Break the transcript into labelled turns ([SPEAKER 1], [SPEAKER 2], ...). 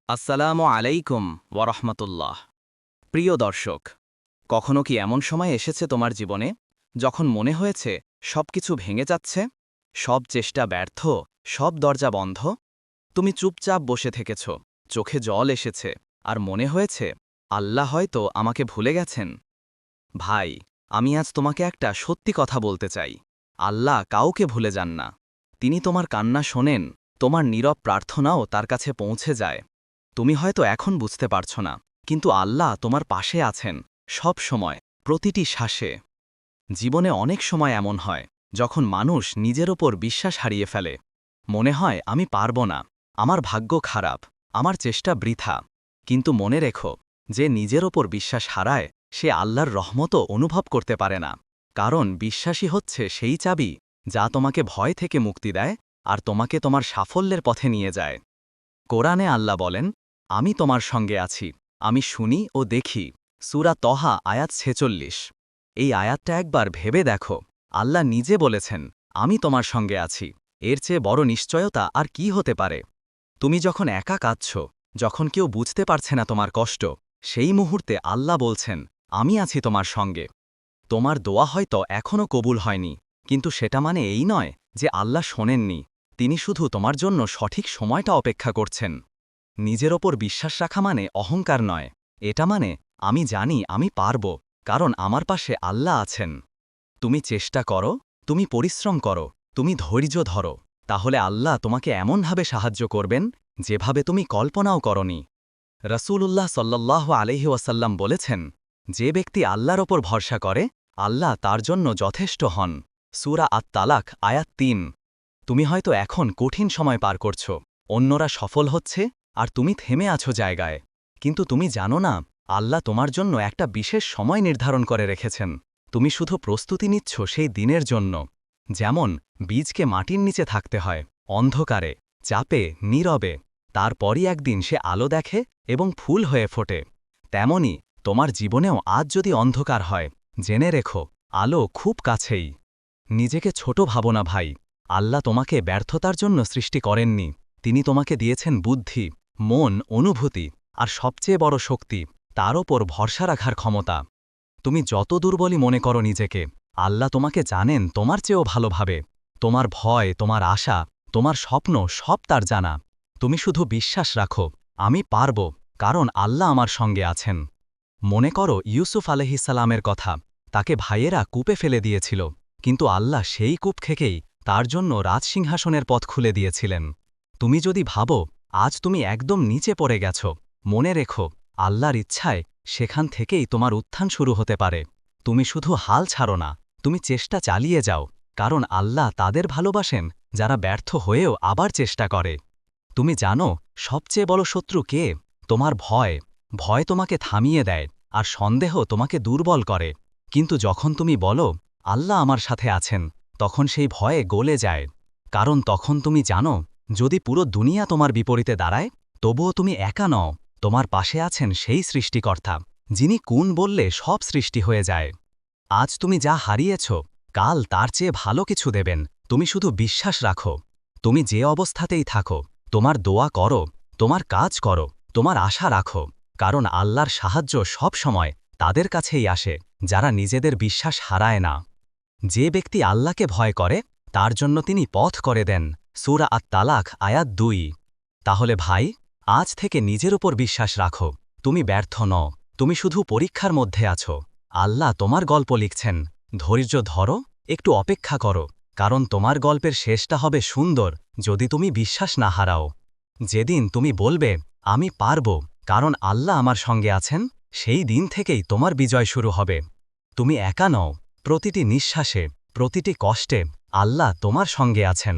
[SPEAKER 1] আসসালামু আলাইকুম ওয়ারহমতুল্লাহ। প্রিয় দর্শক, কখনো কি এমন সময় এসেছে তোমার জীবনে যখন মনে হয়েছে সবকিছু ভেঙে যাচ্ছে, সব চেষ্টা ব্যর্থ, সব দরজা বন্ধ? তুমি চুপচাপ বসে থেকেছ, চোখে জল এসেছে, আর মনে হয়েছে আল্লাহ হয়তো আমাকে ভুলে গেছেন? ভাই, আমি আজ তোমাকে একটা সত্যি কথা বলতে চাই। আল্লাহ কাউকে ভুলে যান না। তিনি তোমার কান্না শোনেন, তোমার নীরব প্রার্থনাও তার কাছে পৌঁছে যায়। তুমি হয়তো এখন বুঝতে পারছ না, কিন্তু আল্লাহ তোমার পাশে আছেন, সব সময়, প্রতিটি শ্বাসে। জীবনে অনেক সময় এমন হয় যখন মানুষ নিজের ওপর বিশ্বাস হারিয়ে ফেলে। মনে হয় আমি পারব না, আমার ভাগ্য খারাপ, আমার চেষ্টা বৃথা। কিন্তু মনে রেখো, যে নিজের ওপর বিশ্বাস হারায় সে আল্লাহর রহমতও অনুভব করতে পারে না। কারণ বিশ্বাসী হচ্ছে সেই চাবি যা তোমাকে ভয় থেকে মুক্তি দেয় আর তোমাকে তোমার সাফল্যের পথে নিয়ে যায়। কোরআনে আল্লাহ বলেন, আমি তোমার সঙ্গে আছি, আমি শুনি ও দেখি। সূরা তহা আয়াত ৪৬। এই আয়াতটা একবার ভেবে দেখো। আল্লাহ নিজে বলেছেন, আমি তোমার সঙ্গে আছি। এর চেয়ে বড় নিশ্চয়তা আর কি হতে পারে? তুমি যখন একা কাঁদছ, যখন কেউ বুঝতে পারছে না তোমার কষ্ট, সেই মুহূর্তে আল্লাহ বলছেন, আমি আছি তোমার সঙ্গে। তোমার দোয়া হয়তো এখনও কবুল হয়নি, কিন্তু সেটা মানে এই নয় যে আল্লাহ শোনেননি। তিনি শুধু তোমার জন্য সঠিক সময়টা অপেক্ষা করছেন। নিজের ওপর বিশ্বাস রাখা মানে অহংকার নয়, এটা মানে আমি জানি আমি পারব, কারণ আমার পাশে আল্লাহ আছেন। তুমি চেষ্টা করো, তুমি পরিশ্রম করো, তুমি ধৈর্য ধরো, তাহলে আল্লাহ তোমাকে এমনভাবে সাহায্য করবেন যেভাবে তুমি কল্পনাও করনি। রাসূলুল্লাহ সাল্লাল্লাহু আলাইহি ওয়াসাল্লাম বলেছেন, যে ব্যক্তি আল্লাহর ওপর ভরসা করে আল্লাহ তার জন্য যথেষ্ট হন। সূরা আত-তালাক আয়াত ৩। তুমি হয়তো এখন কঠিন সময় পার করছ, অন্যরা সফল হচ্ছে আর তুমি থেমে আছো জায়গায়। কিন্তু তুমি জানো না, আল্লাহ তোমার জন্য একটা বিশেষ সময় নির্ধারণ করে রেখেছেন। তুমি শুধু প্রস্তুতি নিচ্ছ সেই দিনের জন্য। যেমন বীজকে মাটির নিচে থাকতে হয়, অন্ধকারে, চাপে, নীরবে। তারপরই একদিন সে আলো দেখে এবং ফুল হয়ে ফোটে। তেমনি তোমার জীবনেও আজ যদি অন্ধকার হয়, জেনে রেখো, আলো খুব কাছেই। নিজেকে ছোট ভাবো না ভাই। আল্লাহ তোমাকে ব্যর্থতার জন্য সৃষ্টি করেননি। তিনি তোমাকে দিয়েছেন বুদ্ধি, মন, অনুভূতি, আর সবচেয়ে বড় শক্তি, তার ওপর ভরসা রাখার ক্ষমতা। তুমি যত দুর্বলই মনে করো নিজেকে, আল্লাহ তোমাকে জানেন তোমার চেয়েও ভালোভাবে। তোমার ভয়, তোমার আশা, তোমার স্বপ্ন সব তার জানা। তুমি শুধু বিশ্বাস রাখো, আমি পারব, কারণ আল্লাহ আমার সঙ্গে আছেন। মনে করো ইউসুফ আলাইহিসসালামের কথা। তাকে ভাইয়েরা কূপে ফেলে দিয়েছিল, কিন্তু আল্লাহ সেই কূপ থেকেই তার জন্য রাজসিংহাসনের পথ খুলে দিয়েছিলেন। তুমি যদি ভাবো আজ তুমি একদম নিচে পড়ে গেছ, মনে রেখো, আল্লাহর ইচ্ছায় সেখান থেকেই তোমার উত্থান শুরু হতে পারে। তুমি শুধু হাল ছাড়ো না, তুমি চেষ্টা চালিয়ে যাও, কারণ আল্লাহ তাদের ভালোবাসেন যারা ব্যর্থ হয়েও আবার চেষ্টা করে। তুমি জানো সবচেয়ে বড় শত্রু কে? তোমার ভয়। ভয় তোমাকে থামিয়ে দেয়, আর সন্দেহ তোমাকে দুর্বল করে। কিন্তু যখন তুমি বলো, আল্লাহ আমার সাথে আছেন, তখন সেই ভয়ে গলে যায়। কারণ তখন তুমি জানো, যদি পুরো দুনিয়া তোমার বিপরীতে দাঁড়ায়, তবুও তুমি একা নও। তোমার পাশে আছেন সেই সৃষ্টিকর্তা, যিনি কোন বললে সব সৃষ্টি হয়ে যায়। আজ তুমি যা হারিয়েছ, কাল তার চেয়ে ভালো কিছু দেবেন। তুমি শুধু বিশ্বাস রাখো। তুমি যে অবস্থাতেই থাকো, তোমার দোয়া করো, তোমার কাজ করো, তোমার আশা রাখো, কারণ আল্লাহর সাহায্য সব সময় তাদের কাছেই আসে যারা নিজেদের বিশ্বাস হারায় না। যে ব্যক্তি আল্লাহকে ভয় করে তার জন্য তিনি পথ করে দেন। সূরা আত-তালাক আয়াত ২। তাহলে ভাই, আজ থেকে নিজের উপর বিশ্বাস রাখো। তুমি ব্যর্থ নও, তুমি শুধু পরীক্ষার মধ্যে আছো। আল্লাহ তোমার গল্প লিখছেন। ধৈর্য ধরো, একটু অপেক্ষা করো, কারণ তোমার গল্পের শেষটা হবে সুন্দর যদি তুমি বিশ্বাস না হারাও। যেদিন তুমি বলবে, আমি পারব, কারণ আল্লাহ আমার সঙ্গে আছেন, সেই দিন থেকেই তোমার বিজয় শুরু হবে। তুমি একা নও, প্রতিটি নিঃশ্বাসে, প্রতিটি কষ্টে আল্লাহ তোমার সঙ্গে আছেন।